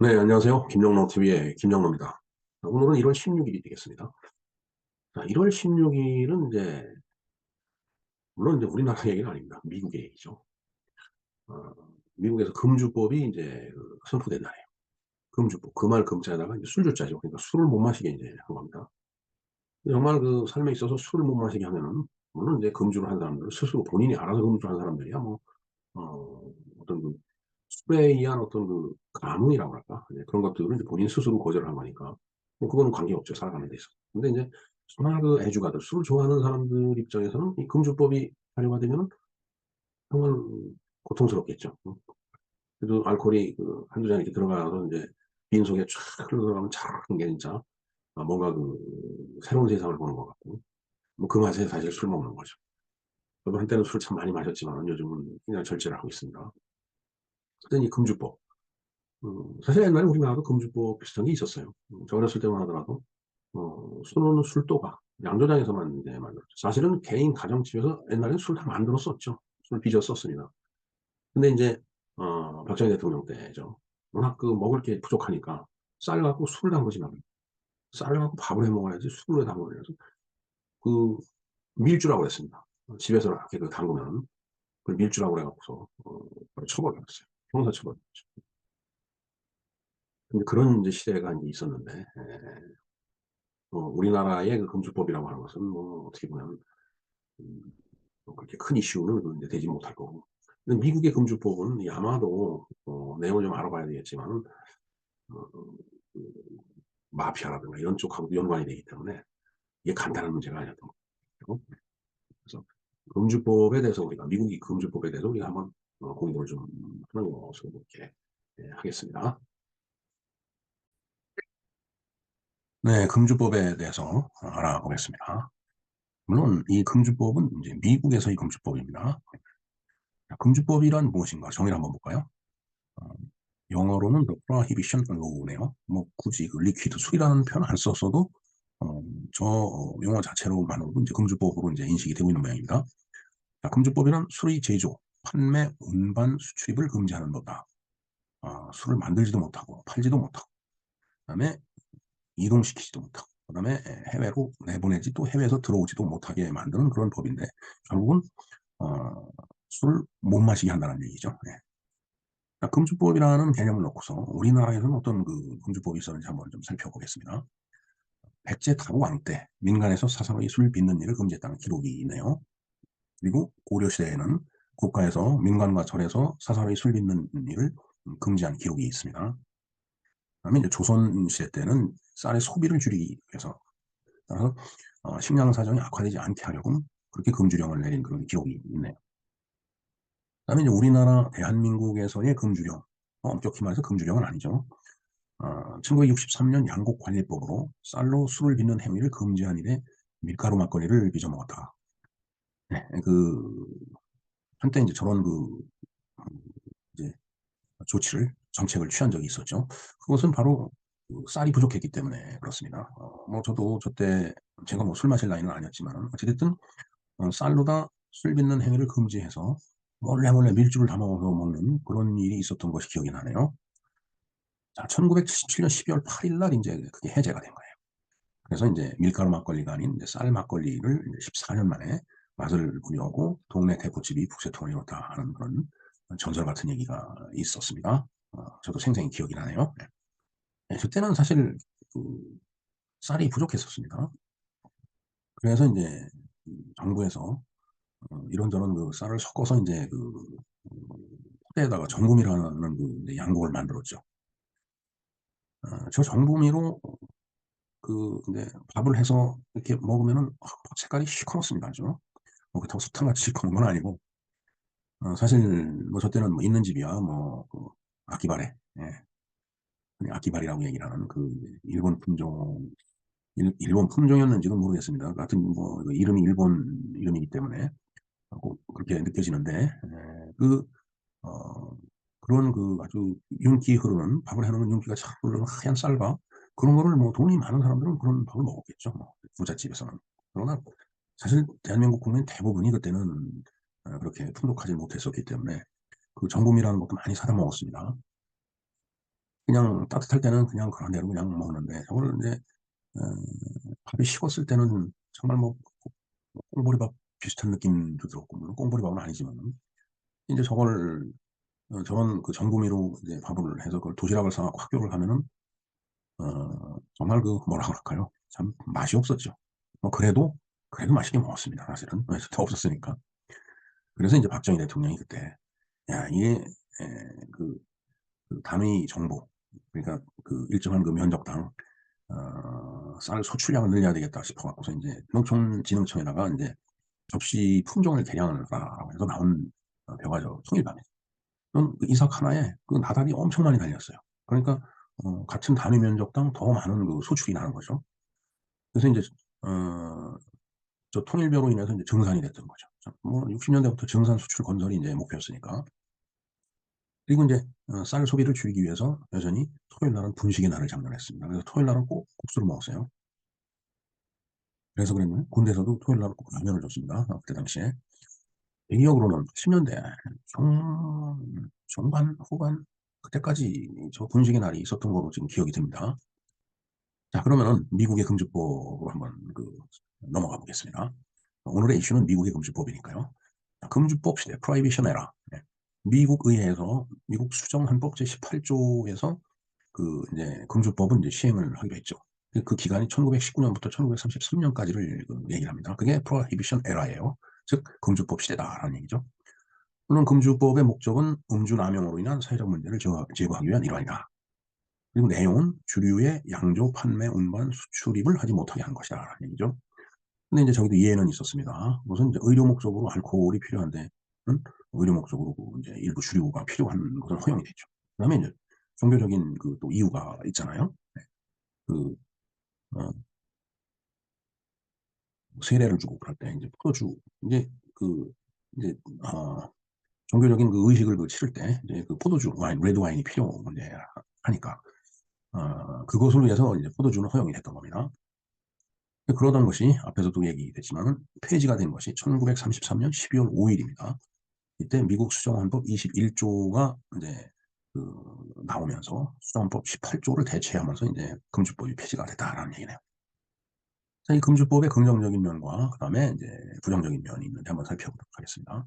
네, 안녕하세요. 김영로 TV의 김영로입니다. 오늘은 1월 16일이 되겠습니다. 자, 1월 16일은 이제, 물론 이제 우리나라 얘기는 아닙니다. 미국 얘기죠. 어, 미국에서 금주법이 이제 선포된 날이에요. 금주법. 금할 금자에다가 이제 술주자죠. 그러니까 술을 못 마시게 이제 한 겁니다. 정말 그 삶에 있어서 술을 못 마시게 하면은, 물론 이제 금주를 한 사람들, 스스로 본인이 알아서 금주를 한 사람들이야, 뭐, 어떤 그 술에 의한 어떤 그 감흥이라고 할까? 네, 그런 것들을 이제 본인 스스로 거절한 거니까. 뭐 그거는 관계없죠. 살아가는 데 있어서. 근데 이제 정말 그 애주가들, 술을 좋아하는 사람들 입장에서는 이 금주법이 발효가 되면은 정말 고통스럽겠죠. 그래도 알코올이 그 한두 잔 이렇게 들어가서 이제 빈속에 쫙 흘러들어가면 차라는 게 진짜 뭔가 그 새로운 세상을 보는 것 같고. 뭐 그 맛에 사실 술 먹는 거죠. 저도 한때는 술 참 많이 마셨지만 요즘은 그냥 절제를 하고 있습니다. 그때 이 금주법. 사실 옛날에 우리나라도 금주법 비슷한 게 있었어요. 저 어렸을 때만 하더라도, 술은 술도가 양조장에서만 이제 만들었죠. 사실은 개인 가정집에서 옛날에는 술 다 만들었었죠. 술 빚어 썼습니다. 근데 이제, 박정희 대통령 때죠. 워낙 그 먹을 게 부족하니까 쌀 갖고 술 담그지 말고, 쌀 갖고 밥을 해 먹어야지 술을 왜 담그냐. 그래서 그 밀주라고 그랬습니다. 집에서 이렇게 그 담그면, 그걸 밀주라고 그래갖고서, 바로 처벌을 받았어요. 형사처벌. 근데 그런 이제 시대가 이제 있었는데, 우리나라의 그 금주법이라고 하는 것은 뭐 어떻게 보면 음, 뭐 그렇게 큰 이슈는 이제 되지 못할 거고. 근데 미국의 금주법은 아마도 내용을 좀 알아봐야 되겠지만 그 마피아라든가 이런 쪽하고도 연관이 되기 때문에 이게 간단한 문제가 아니었던 거죠. 그래서 금주법에 대해서 우리가 미국이 금주법에 대해서 우리가 한번 공부를 좀 하는 것으로 이렇게 하겠습니다. 네, 금주법에 대해서 알아보겠습니다. 물론 이 금주법은 이제 미국에서의 금주법입니다. 금주법이란 무엇인가 정의를 한번 볼까요? 어, 영어로는 the prohibition law네요. 뭐 굳이 그 리퀴드 술이라는 표현 안 썼어도 어, 저 용어 자체로만으로도 이제 금주법으로 이제 인식이 되고 있는 모양입니다. 자, 금주법이란 술의 제조, 판매, 운반, 수출입을 금지하는 법이다. 술을 만들지도 못하고 팔지도 못하고 그다음에 이동시키지도 못하고 그다음에 해외로 내보내지 또 해외에서 들어오지도 못하게 만드는 그런 법인데 결국은 어, 술을 못 마시게 한다는 얘기죠. 네. 금주법이라는 개념을 놓고서 우리나라에서는 어떤 그 금주법이 있었는지 한번 좀 살펴보겠습니다. 백제 타로왕 때 민간에서 사사로이 술 빚는 일을 금지했다는 기록이 있네요. 그리고 고려시대에는 국가에서 민간과 절에서 사사로이 술 빚는 일을 금지한 기록이 있습니다. 그다음에 이제 조선시대 때는 쌀의 소비를 줄이기 위해서 따라서 식량 사정이 악화되지 않게 하려고 그렇게 금주령을 내린 그런 기록이 있네요. 그다음에 이제 우리나라 대한민국에서의 금주령, 엄격히 말해서 금주령은 아니죠. 1963년 양곡관리법으로 쌀로 술을 빚는 행위를 금지한 이래 밀가루 막걸리를 빚어 먹었다. 네, 그 한때 이제 저런 그 이제 조치를 정책을 취한 적이 있었죠. 그것은 바로 그 쌀이 부족했기 때문에 그렇습니다. 뭐 저도 저때 제가 뭐 술 마실 나이는 아니었지만 어찌됐든 쌀로다 술 빚는 행위를 금지해서 몰래 몰래 밀주를 담아서 먹는 그런 일이 있었던 것이 기억이 나네요. 자, 1977년 12월 8일 날 이제 그게 해제가 된 거예요. 그래서 이제 밀가루 막걸리가 아닌 이제 쌀 막걸리를 이제 14년 만에 맛을 보려고 동네 대포집이 북새통을 이뤘다 하는 그런 전설 같은 얘기가 있었습니다. 저도 생생히 기억이 나네요. 네. 네, 그때는 사실 그 쌀이 부족했었습니다. 그래서 이제 정부에서 이런저런 그 쌀을 섞어서 이제 그 포대에다가 정금이라는 그 이제 양곡을 만들었죠. 저 정부미로 그 이제 밥을 해서 이렇게 먹으면은 색깔이 시커멓습니다. 아주. 뭐 그렇다고 사탕같이 시커먼 건 아니고 사실 뭐 저 때는 뭐 있는 집이야 뭐그 아기바레, 예. 그냥 아기바리라고 얘기를 하는 그 일본 품종 일본 품종이었는지는 모르겠습니다. 하여튼 뭐 이름이 일본 이름이기 때문에 꼭 그렇게 느껴지는데 그 어, 그런 그 아주 윤기 흐르는 밥을 해놓으면 윤기가 잘 흐르는 하얀 쌀밥 그런 거를 뭐 돈이 많은 사람들은 그런 밥을 먹었겠죠. 뭐 부잣집에서는. 그러나 사실 대한민국 국민 대부분이 그때는 그렇게 풍족하지 못했었기 때문에 그 정금이라는 것도 많이 사다 먹었습니다. 그냥 따뜻할 때는 그냥 그런 대로 그냥 먹는데, 저걸 이제, 어, 밥이 식었을 때는 정말 뭐, 꽁보리밥 비슷한 느낌도 들었고, 물론 꽁보리밥은 아니지만, 이제 저걸, 저런 그 전구미로 이제 밥을 해서 그걸 도시락을 싸갖고 학교를 가면은, 정말 그 뭐라 그럴까요? 참 맛이 없었죠. 뭐 그래도 맛있게 먹었습니다. 사실은. 더 없었으니까. 그래서 이제 박정희 대통령이 그때, 야, 이게, 에, 그, 그 단위 정부, 그러니까 그 일정한 그 면적당, 쌀 소출량을 늘려야 되겠다 싶어갖고서 이제 농촌진흥청에다가 이제 접시 품종을 개량을 하라고 해서 나온 벼가죠. 통일반입니다. 그 이삭 하나에 그 나달이 엄청 많이 달렸어요. 그러니까 같은 단위 면적당 더 많은 그 소출이 나는 거죠. 그래서 이제 어, 저 통일벼로 인해서 이제 증산이 됐던 거죠. 뭐 60년대부터 증산 수출 건설이 이제 목표였으니까. 그리고 이제 쌀 소비를 줄이기 위해서 여전히 토요일 날은 분식의 날을 장려했습니다. 그래서 토요일 날은 꼭 국수를 먹었어요. 그래서 그랬나요? 군대에서도 토요일 날은 꼭 라면을 줬습니다. 그때 당시에. 제 기억으로는 10년대 중반, 후반, 그때까지 저 분식의 날이 있었던 거로 지금 기억이 됩니다. 자, 그러면은 미국의 금주법으로 한번 넘어가 보겠습니다. 오늘의 이슈는 미국의 금주법이니까요. 자, 금주법 시대, 프로히비션 에라. 네. 미국 의회에서 미국 수정헌법 제18조에서 이제 금주법은 이제 시행을 하기로 했죠. 그 기간이 1919년부터 1933년까지를 얘기를 합니다. 그게 프로히비션 에라예요. 즉 금주법 시대다라는 얘기죠. 물론 금주법의 목적은 음주 남용으로 인한 사회적 문제를 제거하기 위한 일환이다. 그리고 내용은 주류의 양조, 판매, 운반, 수출입을 하지 못하게 한 것이다라는 얘기죠. 근데 이제 저기도 예외는 있었습니다. 우선 이제 의료 목적으로 알코올이 필요한데, 의료 목적으로 이제 일부 주류가 필요한 것은 허용이 됐죠. 그다음에 이제 종교적인 또 이유가 있잖아요. 네. 그, 어, 세례를 주고 그럴 때 이제 포도주, 이제 그, 이제, 종교적인 의식을 치를 때 이제 포도주, 와인, 레드 와인이 필요 이제 하니까, 그것을 위해서 이제 포도주는 허용이 됐던 겁니다. 그러던 것이 앞에서도 얘기됐지만 폐지가 된 것이 1933년 12월 5일입니다. 이때 미국 수정헌법 21조가 이제 나오면서 수정헌법 18조를 대체하면서 이제 금주법이 폐지가 됐다라는 얘기네요. 자, 이 금주법의 긍정적인 면과 그다음에 이제 부정적인 면이 있는데 한번 살펴보도록 하겠습니다.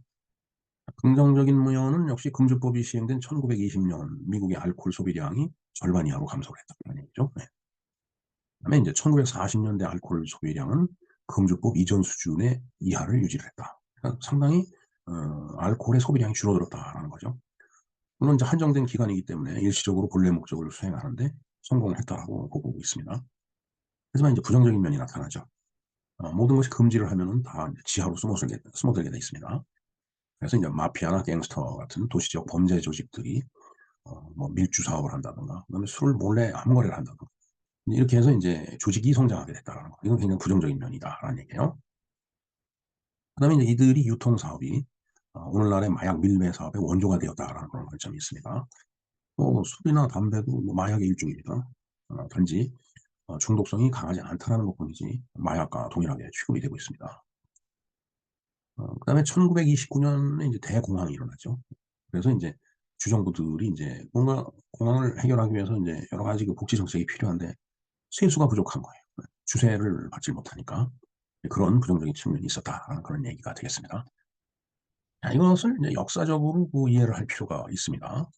긍정적인 면은 역시 금주법이 시행된 1920년 미국의 알코올 소비량이 절반 이하로 감소를 했다는 얘기죠. 네. 그다음에 이제 1940년대 알코올 소비량은 금주법 이전 수준의 이하를 유지를 했다. 그러니까 상당히 알코올의 소비량이 줄어들었다라는 거죠. 물론 이제 한정된 기간이기 때문에 일시적으로 본래 목적을 수행하는데 성공을 했다라고 보고 있습니다. 하지만 이제 부정적인 면이 나타나죠. 모든 것이 금지를 하면은 다 지하로 숨어들게 돼 있습니다. 그래서 이제 마피아나 갱스터 같은 도시적 범죄 조직들이 뭐 밀주 사업을 한다든가, 그다음에 술을 몰래 암거래를 한다든가, 이렇게 해서 이제 조직이 성장하게 됐다는 거. 이건 굉장히 부정적인 면이다라는 얘기예요. 그다음에 이제 이들이 유통 사업이 오늘날의 마약 밀매 사업의 원조가 되었다라는 그런 관점이 있습니다. 술이나 담배도 뭐 마약의 일종입니다. 단지 중독성이 강하지 않다는 것뿐이지 마약과 동일하게 취급이 되고 있습니다. 그다음에 1929년에 이제 대공황이 일어나죠. 그래서 이제 주정부들이 이제 뭔가 공황을 해결하기 위해서 이제 여러 가지 복지 정책이 필요한데 세수가 부족한 거예요. 주세를 받지 못하니까 그런 부정적인 측면이 있었다라는 그런 얘기가 되겠습니다. 자, 이것을 이제 역사적으로 이해를 할 필요가 있습니다.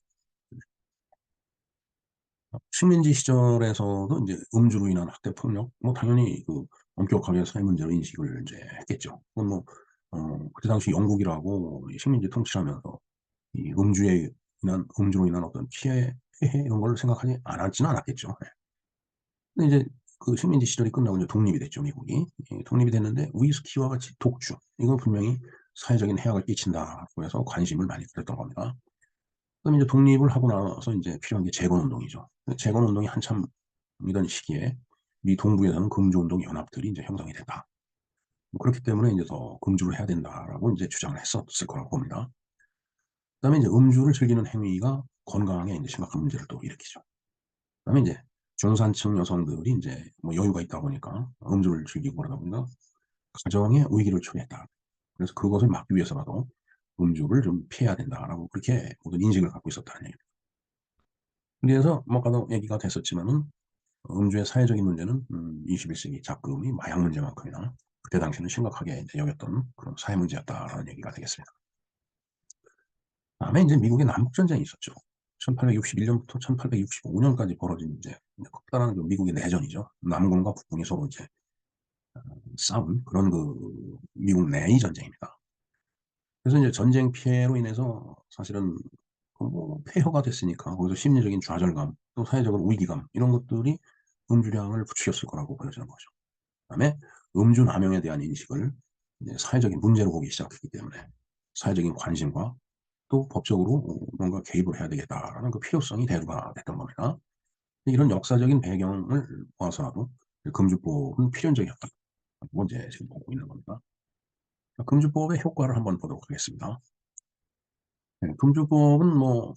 식민지 시절에서도 이제 음주로 인한 학대 폭력, 뭐 당연히 엄격하게 사회 문제로 인식을 이제 했겠죠. 그건 뭐 그때 당시 영국이라고 식민지 통치하면서 이 음주로 인한 어떤 폐해 이런 걸 생각하지 않았지는 않았겠죠. 네. 근데 이제 그 식민지 시절이 끝나고 이제 독립이 됐죠, 미국이. 독립이 됐는데 위스키와 같이 독주, 이거 분명히 사회적인 해악을 끼친다고 해서 관심을 많이 가졌던 겁니다. 그다음에 이제 독립을 하고 나서 이제 필요한 게 재건 운동이죠. 재건 운동이 한참 이런 시기에 미 동부에서는 금주 운동 연합들이 이제 형성이 됐다. 뭐 그렇기 때문에 이제 더 금주를 해야 된다라고 이제 주장을 했었을 거라고 봅니다. 그다음에 이제 음주를 즐기는 행위가 건강에 이제 심각한 문제를 또 일으키죠. 그다음에 이제 중산층 여성들이 이제 뭐 여유가 있다 보니까 음주를 즐기고 그러다 보니까 가정에 위기를 초래했다. 그래서 그것을 막기 위해서라도 음주를 좀 피해야 된다라고 그렇게 모든 인식을 갖고 있었다는 얘기입니다. 그래서 뭐 아까도 얘기가 됐었지만은 음주의 사회적인 문제는 21세기 잡금이 마약 문제만큼이나 그때 당시는 심각하게 이제 여겼던 그런 사회 문제였다라는 얘기가 되겠습니다. 다음에 이제 미국의 남북 전쟁이 있었죠. 1861년부터 1865년까지 벌어진 이제 커다란 그 미국의 내전이죠. 남군과 북군이 서로 이제 싸운 그런 그 미국 내의 전쟁입니다. 그래서 이제 전쟁 피해로 인해서 사실은 그뭐 폐허가 됐으니까 거기서 심리적인 좌절감, 또 사회적으로 위기감 이런 것들이 음주량을 부추겼을 거라고 보여지는 거죠. 그다음에 음주 남용에 대한 인식을 이제 사회적인 문제로 보기 시작했기 때문에 사회적인 관심과 또 법적으로 뭔가 개입을 해야 되겠다라는 그 필요성이 대두가 됐던 겁니다. 이런 역사적인 배경을 보아서라도 금주법은 필연적이었다고 이제 지금 보고 있는 겁니다. 금주법의 효과를 한번 보도록 하겠습니다. 네, 금주법은 뭐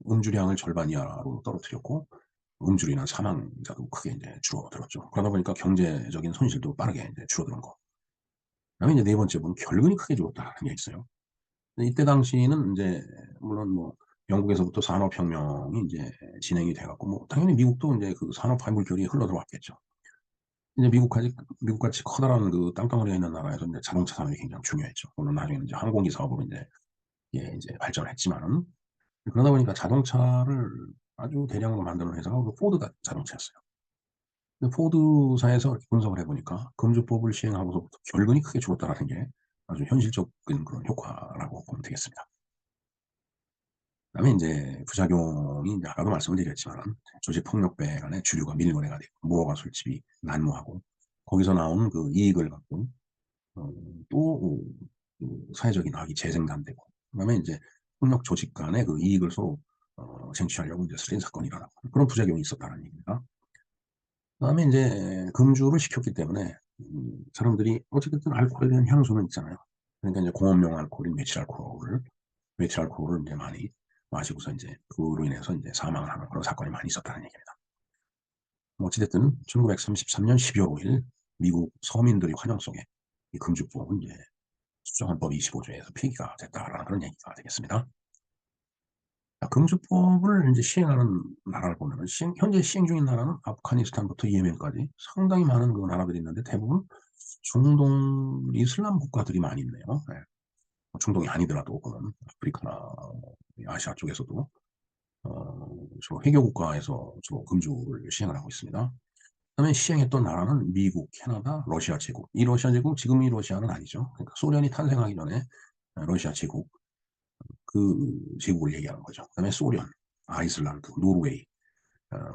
음주량을 절반 이하로 떨어뜨렸고 음주로 인한 사망자도 크게 이제 줄어들었죠. 그러다 보니까 경제적인 손실도 빠르게 이제 줄어드는 거. 그다음에 이제 네 번째 보면 결근이 크게 줄었다는 게 있어요. 이때 당시는 이제 물론 뭐 영국에서부터 산업혁명이 이제 진행이 돼 갖고 뭐 당연히 미국도 이제 그 산업화 물결이 흘러들어왔겠죠. 이제 미국같이 커다란 그 땅덩어리가 있는 나라에서 이제 자동차 산업이 굉장히 중요했죠. 물론 나중에는 이제 항공기 사업으로 이제 예 이제 발전을 했지만은 그러다 보니까 자동차를 아주 대량으로 만드는 회사가 그 포드 자동차였어요. 근데 포드사에서 이렇게 분석을 해 보니까 금주법을 시행하고서부터 결근이 크게 줄었다라는 게 아주 현실적인 그런 효과라고 보면 되겠습니다. 그다음에 인제 부작용이 인제 아까도 말씀을 드렸지만 조직폭력배 간의 주류가 밀거래가 되고 무허가 술집이 난무하고 거기서 나온 그 이익을 갖고 어 또 사회적인 악이 재생산되고 그다음에 인제 폭력 조직 간의 그 이익을 서로 쟁취하려고 인제 살인 사건이 일어나고 그런 부작용이 있었다는 얘기입니다. 그다음에 인제 금주를 시켰기 때문에 사람들이 어찌됐든 알코올에 대한 향수는 있잖아요. 그러니까 인제 공업용 알코올인 메칠 알코올을 인제 많이 마시고서 인제 그로 인해서 인제 사망을 하는 그런 사건이 많이 있었다는 얘기입니다. 뭐 어찌 됐든 1933년 12월 5일 미국 서민들의 환영 속에 이 금주법은 이제 수정헌법 25 조에서 폐기가 됐다라는 그런 얘기가 되겠습니다. 금주법을 인제 시행하는 나라를 보면은 현재 시행 중인 나라는 아프가니스탄부터 예멘까지 상당히 많은 그 나라들이 있는데 대부분 중동 이슬람 국가들이 많이 있네요. 예. 뭐 중동이 아니더라도 그런 아프리카나 이 아시아 쪽에서도 주로 회교 국가에서 주로 금주를 시행을 하고 있습니다. 그다음에 시행했던 나라는 미국, 캐나다, 러시아 제국. 이 러시아 제국 지금 이 러시아는 아니죠. 그러니까 소련이 탄생하기 전에 러시아 제국 그 제국을 얘기하는 거죠. 그다음에 소련, 아이슬란드, 노르웨이,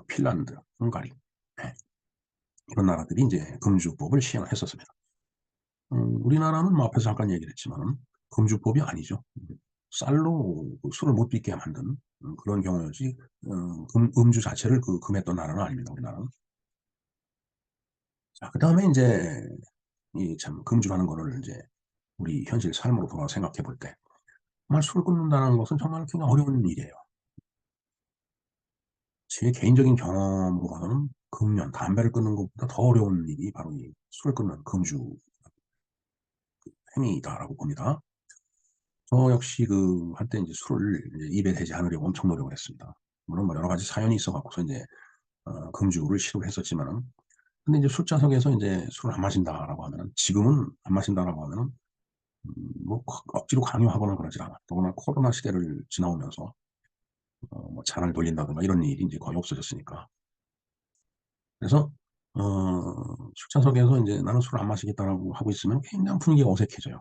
핀란드, 헝가리 예. 이런 나라들이 인제 금주법을 시행을 했었습니다. 우리나라는 뭐 앞에서 잠깐 얘기를 했지만은 금주법이 아니죠. 쌀로 그 술을 못 빚게 만든 그런 경우였지 음주 자체를 그 금했던 나라는 아닙니다, 우리나라는. 자 그다음에 인제 이 참 금주라는 거를 인제 우리 현실 삶으로 돌아와 생각해 볼 때 정말 술을 끊는다는 것은 정말 굉장히 어려운 일이에요. 제 개인적인 경험으로 봐서는 금연, 담배를 끊는 것보다 더 어려운 일이 바로 이 술을 끊는 금주 행위다라고 봅니다. 저 역시 그 한때 인제 술을 이제 입에 대지 않으려고 엄청 노력을 했습니다. 물론 뭐 여러 가지 사연이 있어 갖고서 인제 금주를 시도를 했었지만은 근데 인제 술자석에서 인제 "술을 안 마신다."라고 하면은 지금은 안 마신다라고 하면은 뭐 억지로 강요하거나 그러질 않아요. 더구나 코로나 시대를 지나오면서 뭐 잔을 돌린다든가 이런 일이 인제 거의 없어졌으니까. 그래서 술자석에서 인제 "나는 술을 안 마시겠다."라고 하고 있으면 굉장히 분위기가 어색해져요.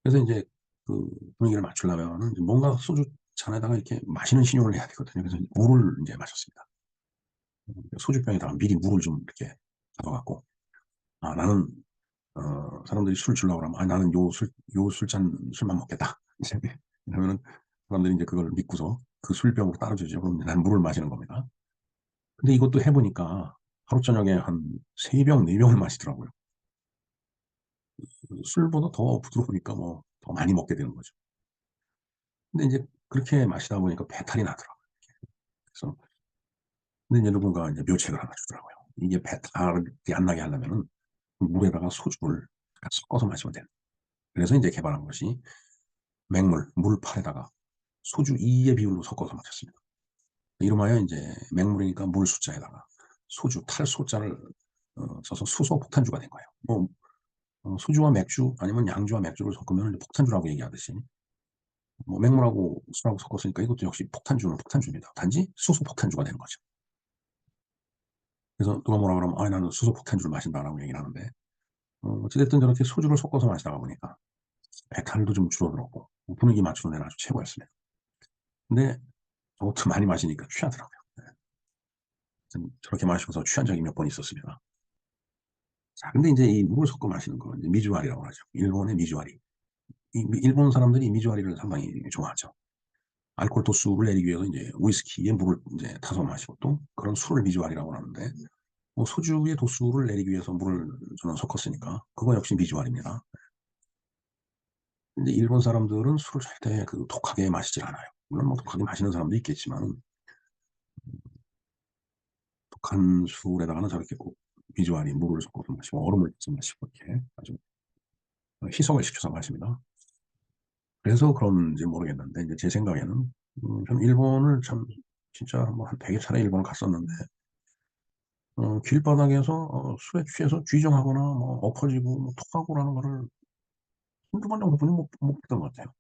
그래서 인제 그 분위기를 맞추려면은 이제 뭔가 소주 잔에다가 이렇게 마시는 신용을 내야 되거든요. 그래서 물을 인제 마셨습니다. 소주병에다가 미리 물을 좀 이렇게 가둬 갖고 '아 나는' 사람들이 술 주려고 그러면 '아 나는 요 술잔 술만 먹겠다.' 이제 이러면은 사람들이 인제 그걸 믿고서 그 술병으로 따라 주죠. 그럼 난 물을 마시는 겁니다. 근데 이것도 해 보니까 하루 저녁에 한 3 병, 4 병을 마시더라고요. 그 술보다 더 부드러우니까 뭐 더 많이 먹게 되는 거죠. 근데 인제 그렇게 마시다 보니까 배탈이 나더라고요. 그래서 근데 인제 누군가 인제 묘책을 하나 주더라고요. 이게 배탈이 안 나게 하려면은 물에다가 소주를 같이 섞어서 마시면 된다. 그래서 인제 개발한 것이 맹물, 물팔에다가 소주 2의 비율로 섞어서 마셨습니다. 이름하여 이제 맹물이니까 물 숫자에다가 소주 탈소자를 써서 수소 폭탄주가 된 거예요. 뭐 소주와 맥주 아니면 양주와 맥주를 섞으면 폭탄주라고 얘기하듯이 뭐 맹물하고 술하고 섞었으니까 이것도 역시 폭탄주는 폭탄주입니다. 단지 수소 폭탄주가 되는 거죠. 그래서 누가 뭐라 그러면 나는 수소 폭탄주를 마신다라고 얘기를 하는데 어찌됐든 저렇게 소주를 섞어서 마시다가 보니까 배탈도 좀 줄어들었고 분위기 맞추는 데는 아주 최고였습니다. 근데 저것도 많이 마시니까 취하더라고요. 저렇게 마시고서 취한 적이 몇 번 있었습니다. 자, 근데 이제 이 물을 섞어 마시는 거 이제 미주아리라고 하죠. 일본의 미주아리. 일본 사람들이 미주아리를 상당히 좋아하죠. 알코올 도수를 내리기 위해서 이제 위스키에 물을 이제 타서 마시고 또 그런 술을 미주알이라고 하는데 뭐 소주의 도수를 내리기 위해서 물을 저는 섞었으니까 그거 역시 미주알입니다. 근데 일본 사람들은 술을 절대 그 독하게 마시질 않아요. 물론 뭐 독하게 마시는 사람도 있겠지만 독한 술에다가는 저렇게 꼭 미주알이 물을 섞어서 마시고 얼음을 섞어서 마시고 이렇게 아주 희석을 시켜서 마십니다. 그래서 그런지 모르겠는데 이제 제 생각에는 저는 일본을 참 진짜 뭐 한 100여 차례 일본을 갔었는데 길바닥에서 술에 취해서 뒤정하거나 뭐 엎어지고 뭐 토하고라는 거를 한두 번 정도뿐이 못 봤던 것 같아요.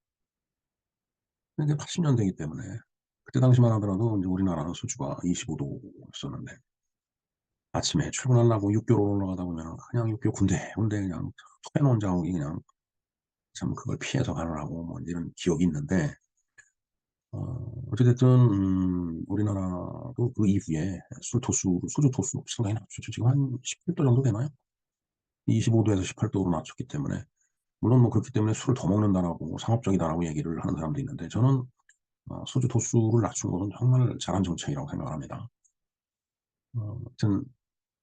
근데 이게 80년대이기 때문에 그때 당시만 하더라도 이제 우리나라는 수주가 25도였었는데 아침에 출근하려고 육교로 올라가다 보면 그냥 육교 군데군데 그냥 토해놓은 자국이 그냥 참 그걸 피해서 가느라고 뭐 이런 기억이 있는데 어찌됐든 우리나라도 그 이후에 소주 도수 상당히 낮췄죠. 지금 한 18도 정도 되나요? 25도에서 18도로 낮췄기 때문에 물론 뭐 그렇기 때문에 술을 더 먹는다라고 상업적이다라고 얘기를 하는 사람도 있는데 저는 소주 도수를 낮춘 것은 정말 잘한 정책이라고 생각을 합니다. 아무튼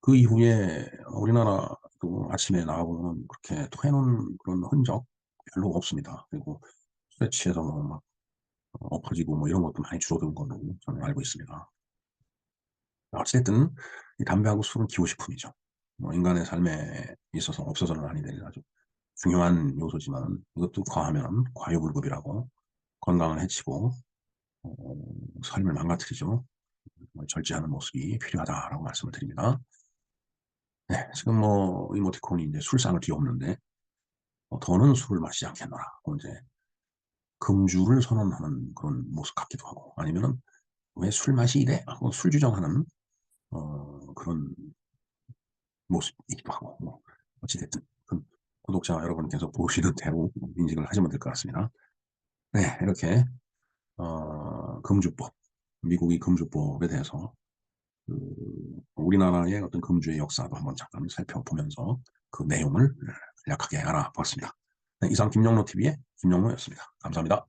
그 이후에 우리나라도 아침에 나가보면 그렇게 토해놓은 그런 흔적 별로 없습니다. 그리고 술에 취해서 뭐막 엎어지고 뭐 이런 것도 많이 줄어든 걸로 저는 알고 있습니다. 어쨌든 이 담배하고 술은 기호식품이죠. 뭐 인간의 삶에 있어서 없어서는 아니 될 아주 중요한 요소지만 이것도 과하면 과유불급이라고 건강을 해치고 어, 삶을 망가뜨리죠. 절제하는 모습이 필요하다라고 말씀을 드립니다. 네, 지금 뭐 이모티콘이 이제 술상을 뒤엎는데 더는 술을 마시지 않겠노라고 이제 금주를 선언하는 그런 모습 같기도 하고 아니면은 왜 술 맛이 이래? 하고 술 주정하는 그런 모습이기도 하고 뭐 어찌됐든 구독자 여러분께서 보시는 대로 인식을 하시면 될 것 같습니다. 네, 이렇게 금주법, 미국의 금주법에 대해서 그 우리나라의 어떤 금주의 역사도 한번 잠깐 살펴보면서 그 내용을 간략하게 알아봤습니다. 네, 이상 김영로 TV의 김영로였습니다. 감사합니다.